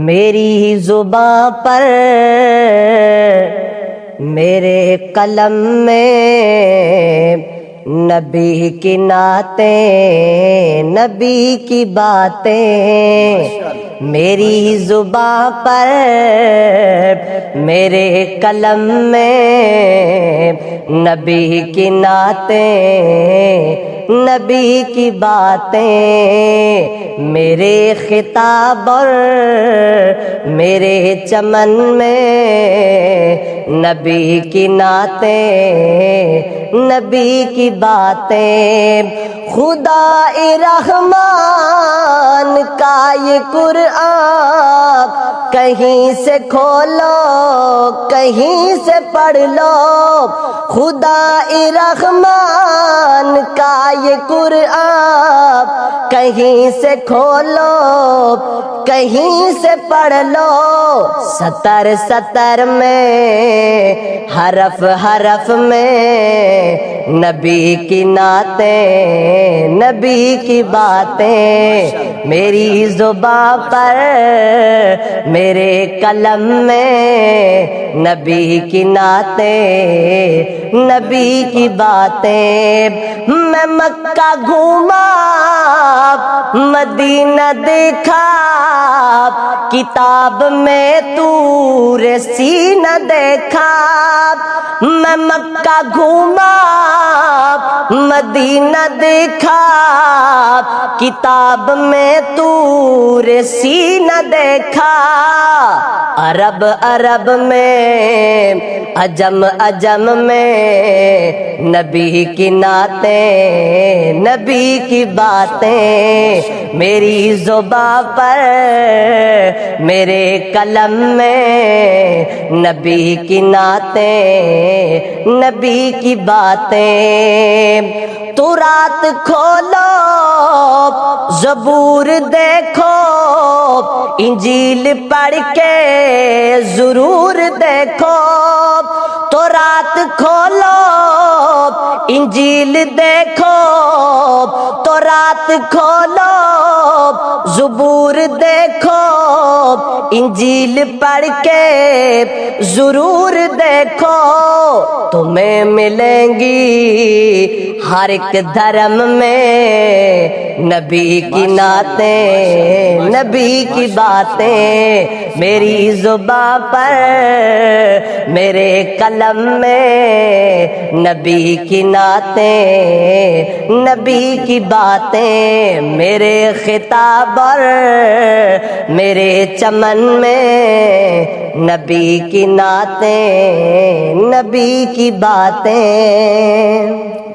میری زباں پر میرے قلم میں نبی کی نعتیں، نبی کی باتیں، میری زباں پر میرے قلم میں نبی کی نعتیں، نبی کی باتیں، میرے خطاب اور میرے چمن میں نبی کی نعتیں، نبی کی باتیں، خدا رحمان کا یہ قرآن کہیں سے کھولو کہیں سے پڑھ لو، خدا رحمان کا یہ قرآن کہیں سے کھولو کہیں سے پڑھ لو، سطر سطر میں حرف حرف میں نبی کی نعتیں، نبی کی باتیں، میری زباں پر میرے قلم میں نبی کی نعتیں، نبی کی باتیں، میں مکہ گھوما مدینہ دیکھا، کتاب میں طور سینہ دیکھا، میں مکہ گھوما مدینہ دیکھا، کتاب میں طور سینہ دیکھا، عرب عرب میں عجم عجم میں نبی کی نعتیں، نبی کی باتیں، میری زباں پر میرے قلم میں نبی کی نعتیں، نبی کی باتیں، تو رات کھولو زبور دیکھو، انجیل پڑھ کے ضرور دیکھو، تو رات کھولو انجیل دیکھو، تو رات کھولو زبور دیکھو، انجیل پڑھ کے ضرور دیکھو، تمہیں ملیں گی ہر ایک دھرم میں نبی کی نعتیں، نبی کی باتیں، میری زباں پر میرے قلم میں نبی کی نعتیں، نبی کی باتیں، میرے خطاب اور میرے چمن میں نبی کی نعتیں، نبی کی باتیں۔